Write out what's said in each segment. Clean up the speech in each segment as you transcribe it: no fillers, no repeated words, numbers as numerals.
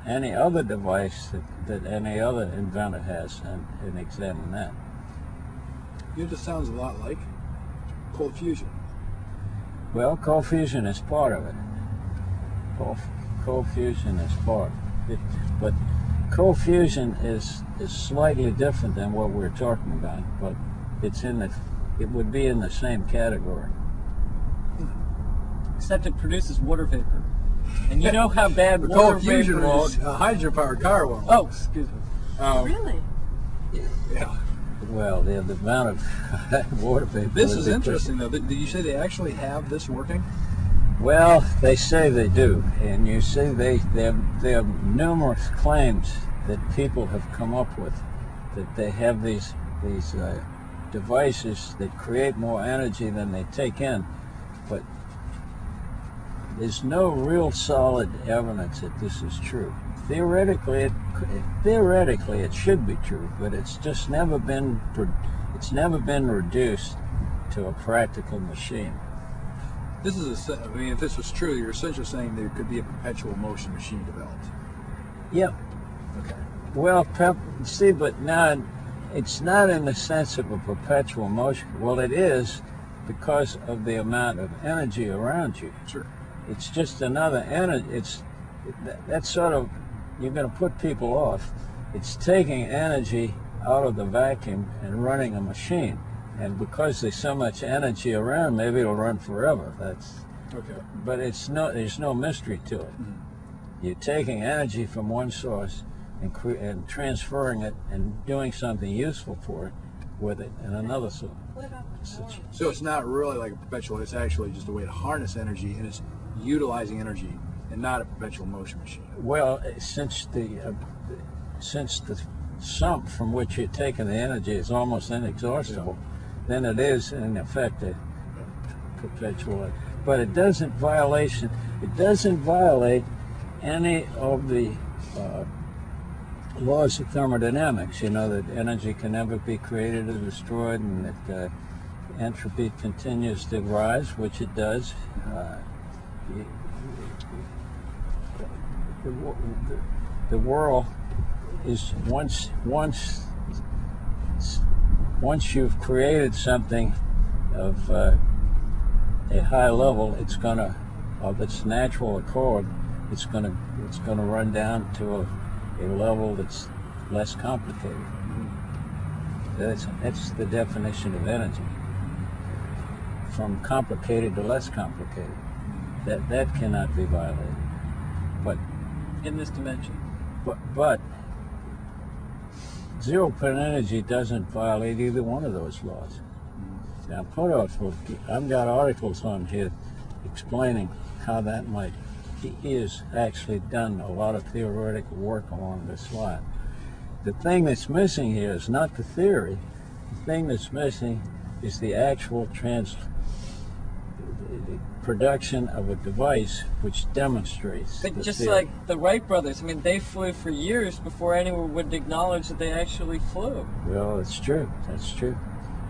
any other device that any other inventor has and examine that. You know, this sounds a lot like cold fusion. Well, cold fusion is part of it. Cold fusion is part of it. But cold fusion is slightly different than what we're talking about, but it would be in the same category. Except it produces water vapor. And you know how bad water Cold fusion vapor is a hydrogen-powered car won't. Oh, excuse me. Really? Yeah. Well, the amount of water vapor. This is interesting, though. Did you say they actually have this working? Well, they say they do, and you see there are numerous claims that people have come up with that they have these devices that create more energy than they take in, but there's no real solid evidence that this is true. Theoretically, it should be true, but it's just never been reduced to a practical machine. This is I mean, if this was true, you're essentially saying there could be a perpetual motion machine developed. Yep. Okay. Well, see, but now it's not in the sense of a perpetual motion. Well, it is because of the amount of energy around you. Sure. It's just another energy. That's sort of, you're going to put people off. It's taking energy out of the vacuum and running a machine. And because there's so much energy around, maybe it'll run forever. That's okay. But there's no mystery to it. Mm-hmm. You're taking energy from one source and transferring it and doing something useful for it with it in another source. So it's not really like a perpetual. It's actually just a way to harness energy, and it's utilizing energy, and not a perpetual motion machine. Well, since the sump from which you're taking the energy is almost inexhaustible, then it is in effect a perpetual. But it doesn't violate any of the laws of thermodynamics. You know that energy can never be created or destroyed, and that entropy continues to rise, which it does. The world is once you've created something of a high level, it's gonna, of its natural accord, it's gonna run down to a level that's less complicated. That's the definition of energy. From complicated to less complicated. That cannot be violated. But in this dimension. But zero-point energy doesn't violate either one of those laws. Now, I've got articles on here explaining how that might. He has actually done a lot of theoretical work along this line. The thing that's missing here is not the theory. The thing that's missing is the actual production of a device which demonstrates. But just theory. like the Wright brothers, I mean, they flew for years before anyone would acknowledge that they actually flew. Well, it's true. That's true.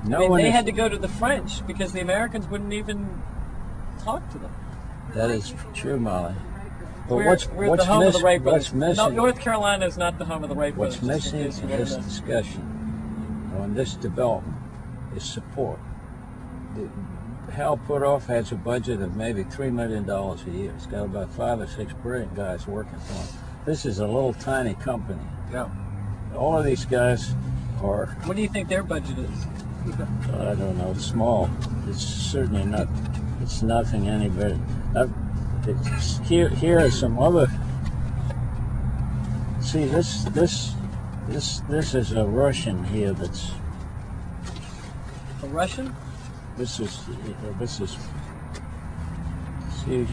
They had to go to the French because the Americans wouldn't even talk to them. That is true, Molly. But we're the home of the Wright brothers. What's missing? No, North Carolina is not the home of the Wright brothers. What's missing in this discussion on this development is support. Hal Puthoff has a budget of maybe $3 million a year. He's got about 5 or 6 brilliant guys working for him. This is a little tiny company. Yeah. All of these guys are. What do you think their budget is? I don't know. Small. It's certainly not. It's nothing any better. Here are some other. See, this is a Russian here. That's a Russian. This is. See.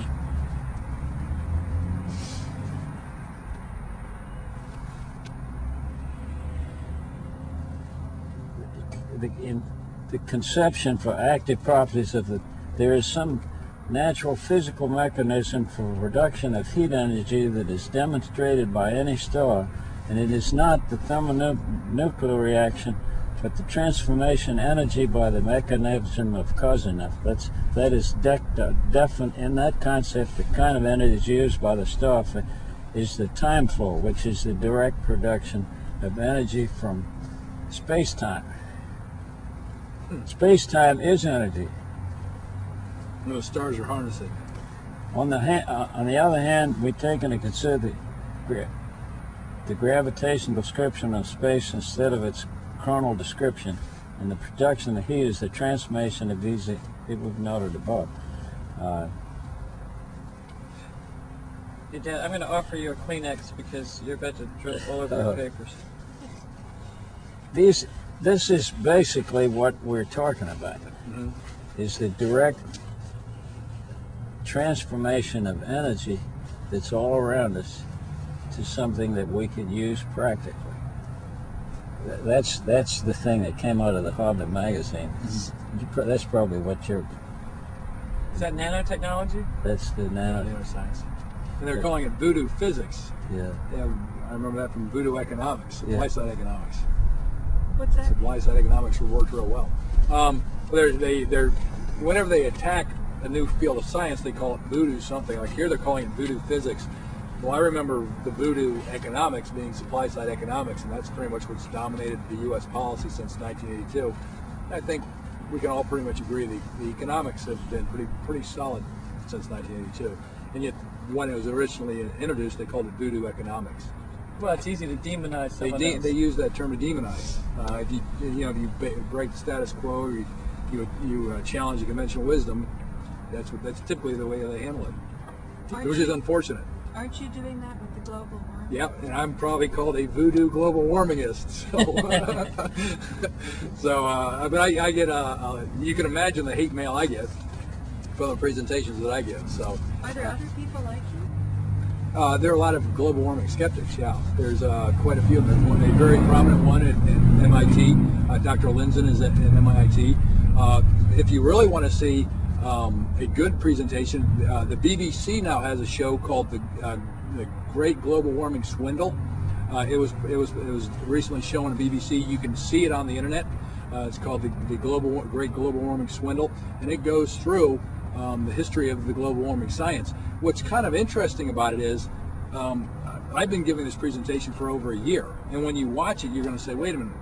In the conception for active properties of there is some natural physical mechanism for reduction of heat energy that is demonstrated by any star, and it is not the thermonuclear reaction, but the transformation energy by the mechanism of Kozinov. That is definite in that concept. The kind of energy used by the star is the time flow, which is the direct production of energy from space-time. Space-time is energy. The stars are harnessing. On the other hand, we take into consider the gravitational description of space instead of its chronal description, and the production of heat is the transformation of these that we've noted above. Hey, Dad, I'm going to offer you a Kleenex because you're about to drip all over your papers. This is basically what we're talking about, is the direct transformation of energy that's all around us to something that we can use practically. That's the thing that came out of the Hobbit magazine. That's probably what you're... Is that nanotechnology? That's the Nanoscience. And they're calling it voodoo physics. Yeah. Yeah, I remember that from voodoo economics, supply-side economics. What's that? Supply-side economics worked real well. They're whenever they attack a new field of science, they call it voodoo something. Like here, they're calling it voodoo physics. Well, I remember the voodoo economics being supply-side economics, and that's pretty much what's dominated the U.S. policy since 1982. I think we can all pretty much agree the economics have been pretty solid since 1982. And yet, when it was originally introduced, they called it voodoo economics. Well, it's easy to demonize someone else. They use that term to demonize. If you break the status quo, or you challenge the conventional wisdom, that's typically the way they handle it, which is unfortunate. Aren't you doing that with the global warming? Yep, and I'm probably called a voodoo global warmingist. But I get you can imagine the hate mail I get from the presentations that I give. So are there other people like you? there are a lot of global warming skeptics. Yeah, there's quite a few of them. A very prominent one at MIT. Dr. Lindzen is at MIT. If you really want to see a good presentation, the BBC now has a show called the Great Global Warming Swindle. It was recently shown on BBC. You can see it on the internet. It's called the Great Global Warming Swindle, and it goes through the history of the global warming science. What's kind of interesting about it is I've been giving this presentation for over a year, and when you watch it, you're going to say, wait a minute,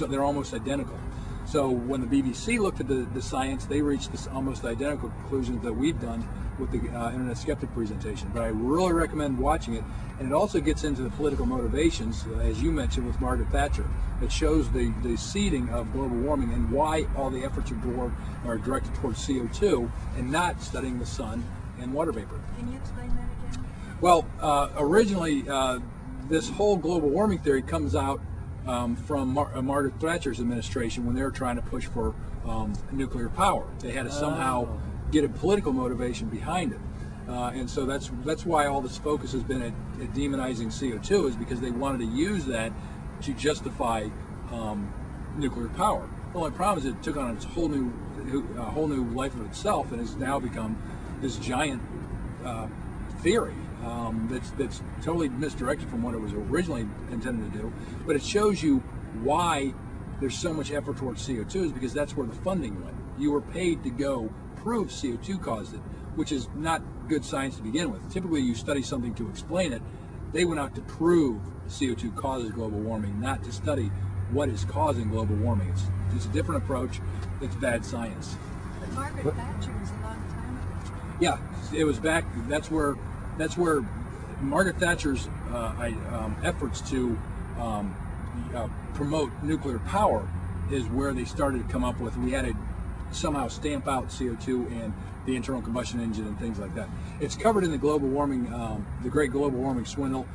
they're almost identical. So when the BBC looked at the science, they reached this almost identical conclusions that we've done with the Internet Skeptic presentation. But I really recommend watching it, and it also gets into the political motivations, as you mentioned with Margaret Thatcher. It shows the seeding of global warming and why all the efforts are directed towards CO2 and not studying the sun and water vapor. Can you explain that again? Well, originally, this whole global warming theory comes out from Margaret Thatcher's administration when they were trying to push for nuclear power. They had to somehow get a political motivation behind it. And so that's why all this focus has been at demonizing CO2, is because they wanted to use that to justify nuclear power. The only problem is it took on a whole new life of itself and has now become this giant theory that's totally misdirected from what it was originally intended to do. But it shows you why there's so much effort towards CO2 is because that's where the funding went. You were paid to go prove CO2 caused it, which is not good science to begin with. Typically you study something to explain it. They went out to prove CO2 causes global warming, not to study what is causing global warming. It's a different approach. It's bad science. But Margaret Thatcher was a long time ago. Yeah, it was back. That's where Margaret Thatcher's efforts to promote nuclear power is where they started to come up with. We had to somehow stamp out CO2 and the internal combustion engine and things like that. It's covered in the global warming, the Great Global Warming Swindle,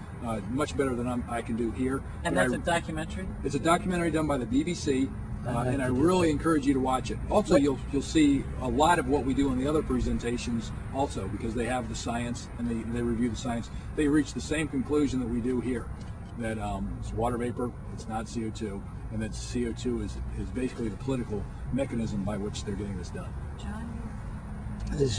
much better than I can do here. And that's a documentary? It's a documentary done by the BBC. And I really encourage you to watch it. Also, you'll see a lot of what we do in the other presentations also, because they have the science and they review the science. They reach the same conclusion that we do here, that it's water vapor, it's not CO2, and that CO2 is basically the political mechanism by which they're getting this done. John? This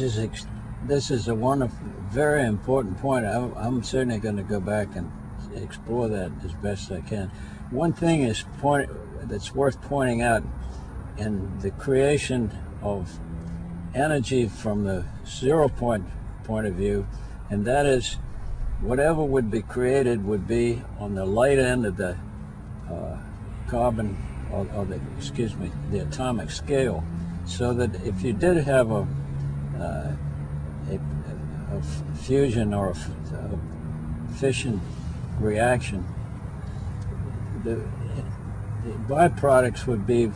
is a wonderful, very important point. I'm certainly going to go back and explore that as best I can. One thing that's worth pointing out in the creation of energy from the 0 point of view, and that is whatever would be created would be on the light end of the carbon, or the atomic scale, so that if you did have a fusion or a fission reaction, the byproducts would be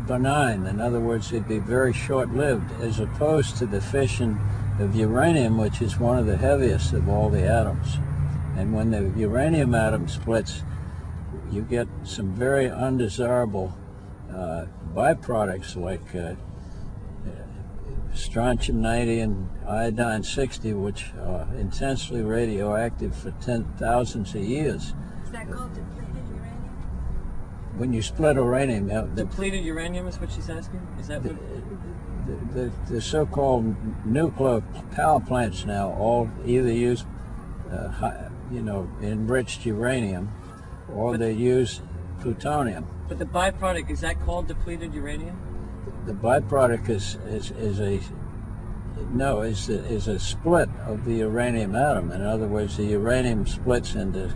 benign. In other words, they'd be very short-lived, as opposed to the fission of uranium, which is one of the heaviest of all the atoms. And when the uranium atom splits, you get some very undesirable byproducts like strontium-90 and iodine-60, which are intensely radioactive for thousands of years. Is that called depleted uranium? When you split uranium, Depleted uranium is what she's asking? Is that what? the so-called nuclear power plants now all either use enriched uranium, or they use plutonium. But the byproduct, is that called depleted uranium? The byproduct is a split of the uranium atom. In other words, the uranium splits into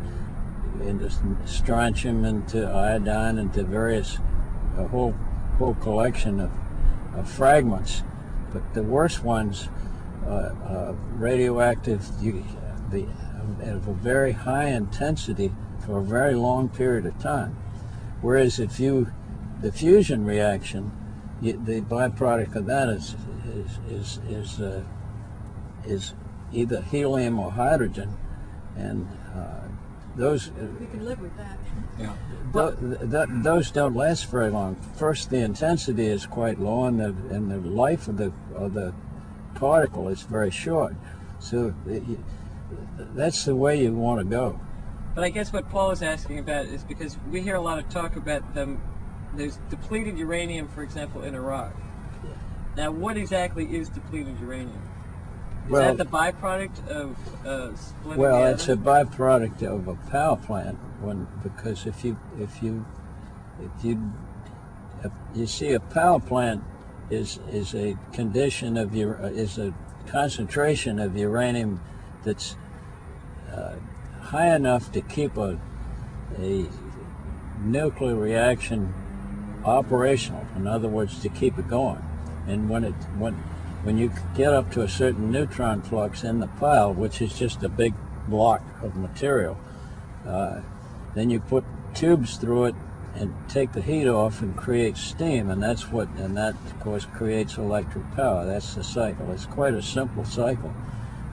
strontium, into iodine, into a whole collection of fragments. But the worst ones are radioactive of a very high intensity for a very long period of time. Whereas the fusion reaction, the byproduct of that is either helium or hydrogen, and those We can live with that. Yeah. those don't last very long. First, the intensity is quite low, and the life of the particle is very short. So that's the way you want to go. But I guess what Paul is asking about is because we hear a lot of talk about there's depleted uranium, for example, in Iraq. Now, what exactly is depleted uranium? Is that the byproduct of splitting? Well, it's a byproduct of a power plant. Because if you see, a power plant is a condition of is a concentration of uranium that's high enough to keep a nuclear reaction operational. In other words, to keep it going. And when you get up to a certain neutron flux in the pile, which is just a big block of material, then you put tubes through it and take the heat off and create steam, and that of course creates electric power. That's the cycle. It's quite a simple cycle.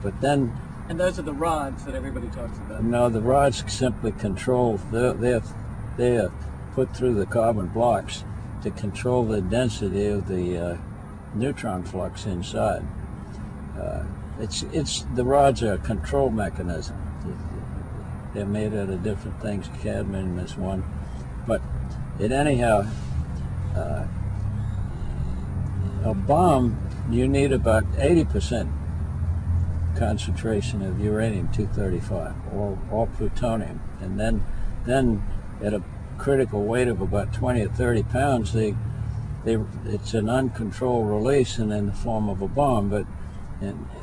But then, and those are the rods that everybody talks about. No, the rods simply control. They're put through the carbon blocks to control the density of the neutron flux inside. The rods are a control mechanism. They're made out of different things. Cadmium is one, but anyhow, a bomb, you need about 80% concentration of uranium-235 or plutonium, and then at a critical weight of about 20 or 30 pounds, it's an uncontrolled release and in the form of a bomb. But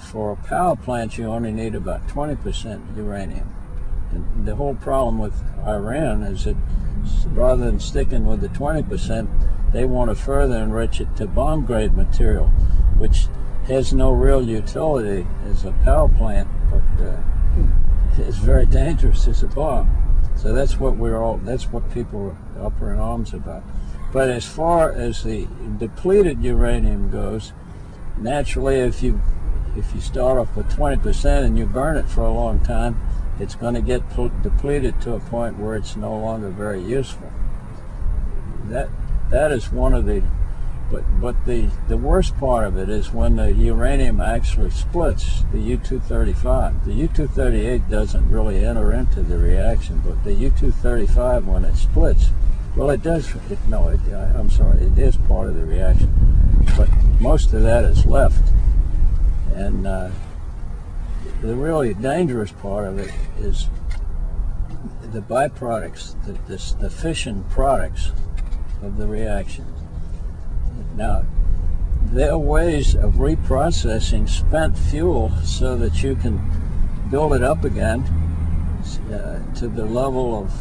for a power plant, you only need about 20% uranium. And the whole problem with Iran is that rather than sticking with the 20%, they want to further enrich it to bomb-grade material, which has no real utility as a power plant, but it's very dangerous as a bomb. So that's what people are up in arms about. But as far as the depleted uranium goes, naturally, if you start off with 20% and you burn it for a long time, it's going to get depleted to a point where it's no longer very useful. That is one of the, but the worst part of it is when the uranium actually splits, the U-235. The U-238 doesn't really enter into the reaction, but the U-235, when it splits, well, it does. I'm sorry, it is part of the reaction, but most of that is left, and the really dangerous part of it is the byproducts, the fission products of the reaction. Now, there are ways of reprocessing spent fuel so that you can build it up again to the level of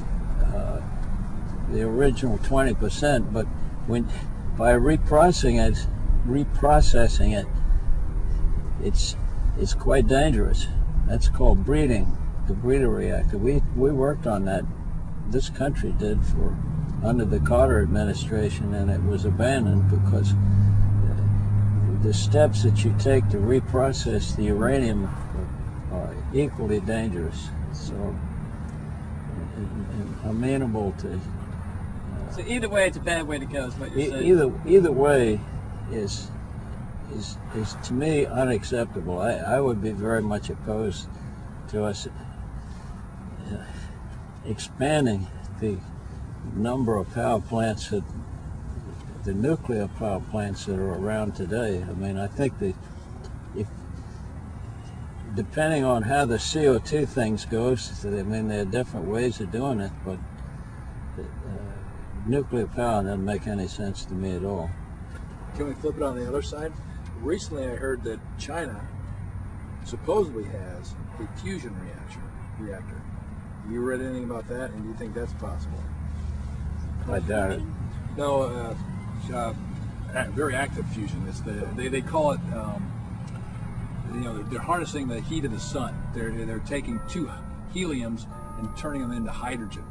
the original 20%, but by reprocessing it, it's quite dangerous. That's called breeding, the breeder reactor. We worked on that. This country did under the Carter administration, and it was abandoned because the steps that you take to reprocess the uranium are equally dangerous. So, and amenable to. So either way, it's a bad way to go, is what you're saying. Either way is to me unacceptable. I would be very much opposed to us expanding the number of power plants the nuclear power plants that are around today. I mean, I think depending on how the CO2 things goes, I mean, there are different ways of doing it, but nuclear power doesn't make any sense to me at all. Can we flip it on the other side? Recently I heard that China supposedly has a fusion reactor. You read anything about that, and do you think that's possible? I doubt it. No, very active fusion. It's they call it, they're harnessing the heat of the sun. They're taking two heliums and turning them into hydrogen.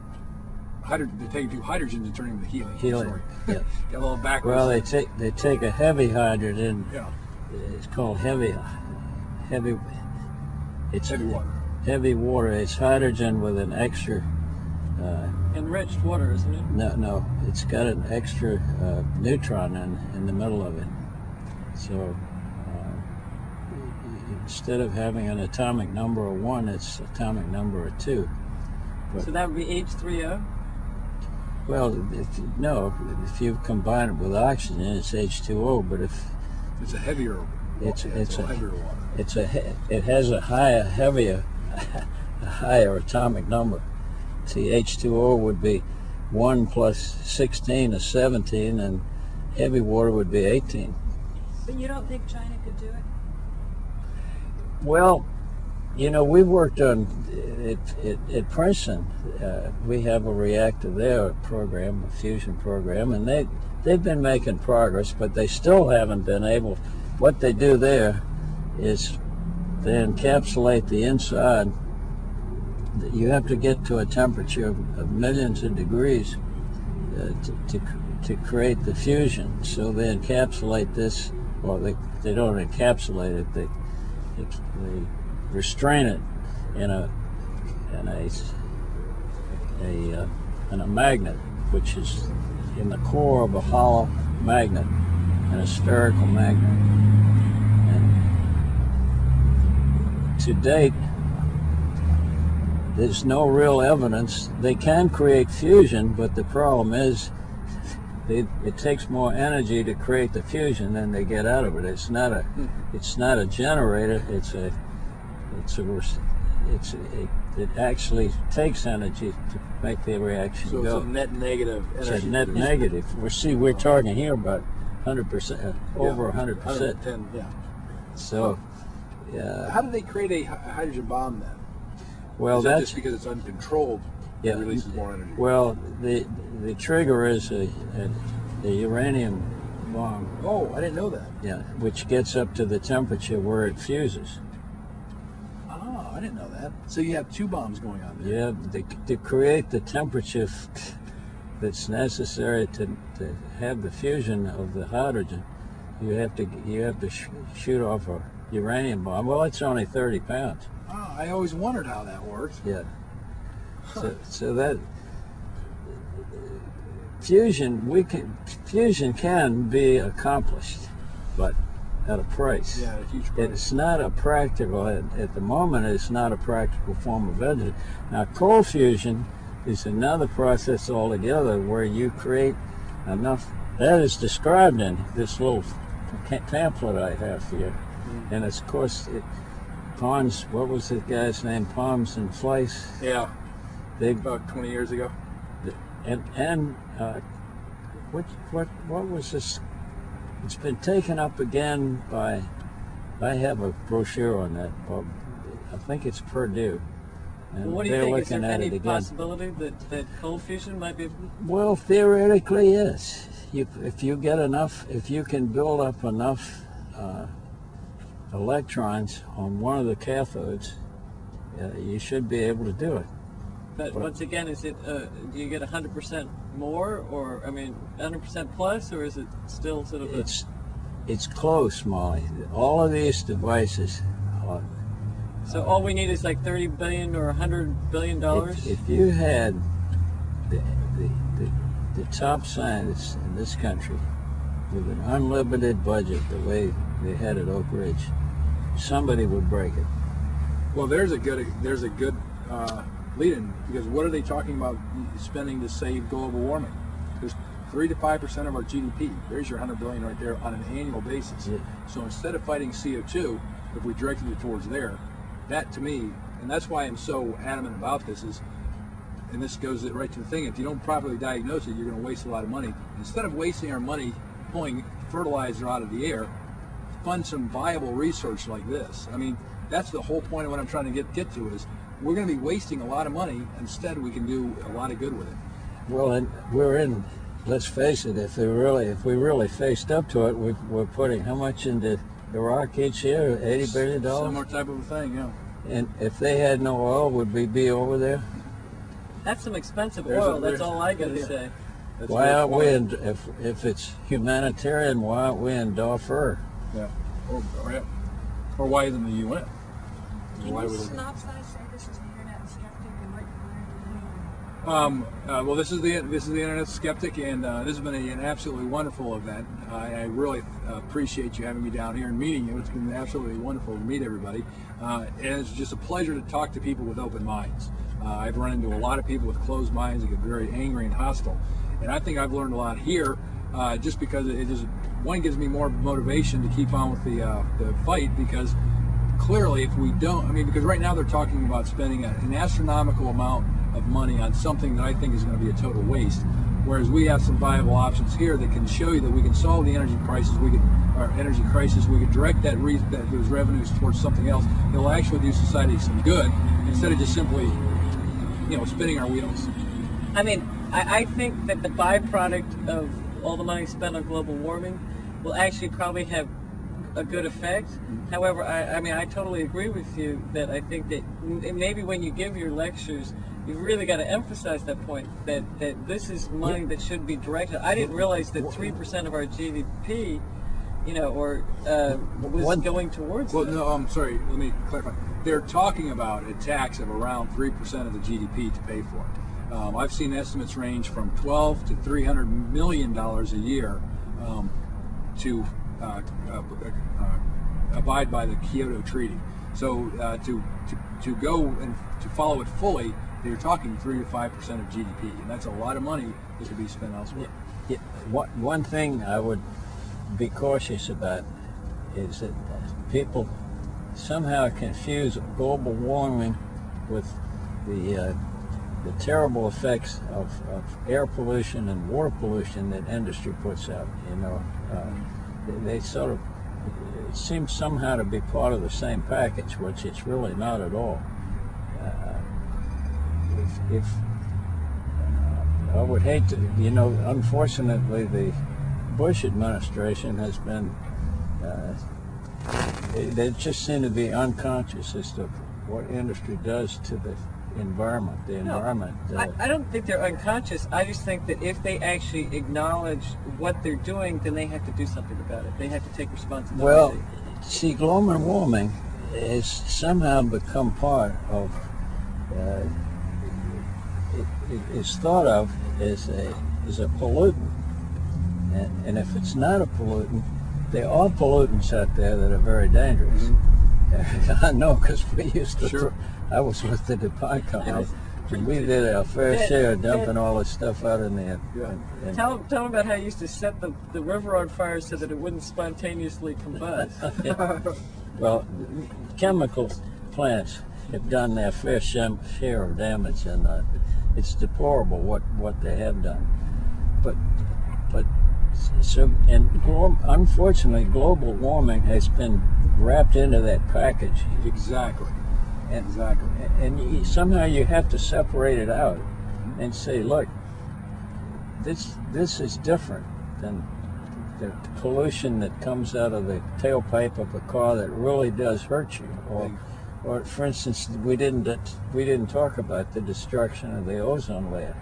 They're taking two hydrogens and turning them to helium. Helium. Yeah. Got a little backwards. Well, they take a heavy hydrogen. Yeah. It's called heavy. It's heavy water. Heavy water. It's hydrogen with an extra. Enriched water, isn't it? No. It's got an extra neutron in the middle of it. So instead of having an atomic number of 1, it's atomic number of 2. So that would be H3O? Well, if you combine it with oxygen, it's H2O. But if it's a heavier, it's a heavier water. It has a higher atomic number. See, H2O would be 1 plus 16 is 17, and heavy water would be 18. But you don't think China could do it? Well, we've worked on it at Princeton. We have a reactor there, a fusion program, and they've been making progress, but they still haven't been able. What they do there is they encapsulate the inside. You have to get to a temperature of millions of degrees to create the fusion. So they encapsulate this, or they don't encapsulate it. They restrain it in a magnet, which is in the core of a hollow magnet, a spherical magnet. And to date, there's no real evidence. They can create fusion, but the problem is it takes more energy to create the fusion than they get out of it. It's not a generator. It actually takes energy to make the reaction go. So it's a net negative energy. It's a net negative. We're talking here about 100%, over 100%. Yeah. So, how do they create a hydrogen bomb then? Well, that's just because it's uncontrolled. Yeah. It releases more energy. Well, the trigger is a uranium bomb. Oh, I didn't know that. Yeah, which gets up to the temperature where it fuses. Oh, I didn't know that. So you have two bombs going on there. Yeah, to create the temperature that's necessary to have the fusion of the hydrogen, you have to shoot off a uranium bomb. Well, it's only 30 pounds. Oh, I always wondered how that works. Yeah. So that fusion can be accomplished, but at a price. Yeah, at a huge price. It's not a practical, at the moment, it's not a practical form of energy. Now, cold fusion is another process altogether where you create enough, that is described in this little pamphlet I have here. And it's, of course, Pons, what was the guy's name? Palms and Fleiss. Yeah. About 20 years ago. What was this? It's been taken up again by. I have a brochure on that, Bob. I think it's Purdue. And What do you they're think? Is looking there at any it again. possibility that cold fusion might be? Well, theoretically, yes. If you get enough, if you can build up enough electrons on one of the cathodes, you should be able to do it. But once again, is it? Do you get 100% more, or I mean, 100% plus, or is it still sort of? It's close, Molly. All of these devices. So all we need is like $30 billion or $100 billion. If you had the top scientists in this country with an unlimited budget, the way they had at Oak Ridge, somebody would break it. Well, there's a good lead-in, because what are they talking about spending to save global warming? There's 3 to 5% of our GDP. There's your $100 billion right there on an annual basis. Yeah. So instead of fighting CO2, if we directed it towards there, that to me, and that's why I'm so adamant about this, is, and this goes right to the thing, if you don't properly diagnose it, you're going to waste a lot of money. Instead of wasting our money pulling fertilizer out of the air, fund some viable research like this. I mean, that's the whole point of what I'm trying to get to, is we're going to be wasting a lot of money. Instead, we can do a lot of good with it. Well, and we're in. Let's face it. If we really faced up to it, we're putting how much into Iraq each year? $80 billion. Similar type of a thing, yeah. And if they had no oil, would we be over there? That's some expensive There's oil. a- That's there's- all I got to yeah. say. That's Why a aren't good we point. in? If it's humanitarian, why aren't we in Darfur? Yeah. Or why isn't the UN? Can Why you would it- synopsize, say this is the Internet Skeptic and what you Well, this is the Internet Skeptic, and this has been an absolutely wonderful event. I really appreciate you having me down here and meeting you. It's been absolutely wonderful to meet everybody, and it's just a pleasure to talk to people with open minds. I've run into a lot of people with closed minds that get very angry and hostile, and I think I've learned a lot here, just because it just, one, gives me more motivation to keep on with the fight, because clearly if we don't, I mean, because right now they're talking about spending an astronomical amount of money on something that I think is going to be a total waste, whereas we have some viable options here that can show you that we can solve the energy crisis. We could direct those revenues towards something else that will actually do society some good, instead of just simply, spinning our wheels. I mean, I think that the byproduct of all the money spent on global warming will actually probably have a good effect. However, I totally agree with you that I think that maybe when you give your lectures, you've really got to emphasize that point, that this is money that should be directed. I didn't realize that 3% of our GDP, was going towards Well, that. no, I'm sorry. Let me clarify. They're talking about a tax of around 3% of the GDP to pay for it. I've seen estimates range from $12 to $300 million a year to abide by the Kyoto Treaty. So to go and to follow it fully, you're talking 3 to 5% of GDP, and that's a lot of money that could be spent elsewhere. Yeah. One thing I would be cautious about is that people somehow confuse global warming with the terrible effects of air pollution and water pollution that industry puts out. They sort of, it seems somehow to be part of the same package, which it's really not at all. If I would hate to, unfortunately, the Bush administration has been, they just seem to be unconscious as to what industry does to the environment. I don't think they're unconscious. I just think that if they actually acknowledge what they're doing, then they have to do something about it. They have to take responsibility. Well, see, global warming has somehow become part of, it's thought of as a pollutant. And if it's not a pollutant, there are pollutants out there that are very dangerous. Mm-hmm. I know, because we used to. Sure. I was with the DuPont company, and we did our fair share of dumping all this stuff out in there. Yeah. Tell them about how you used to set the river on fire so that it wouldn't spontaneously combust. Well, chemical plants have done their fair share of damage, and it's deplorable what they have done. But unfortunately, global warming has been wrapped into that package. Exactly. Exactly. And somehow you have to separate it out and say, look, this is different than the pollution that comes out of the tailpipe of a car that really does hurt you. Or for instance, we didn't talk about the destruction of the ozone layer,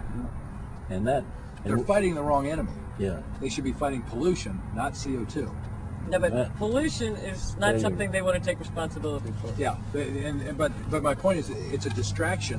and that. They're fighting the wrong enemy. Yeah. They should be fighting pollution, not CO2. No, but pollution is not something they want to take responsibility for. Yeah, but my point is, it's a distraction.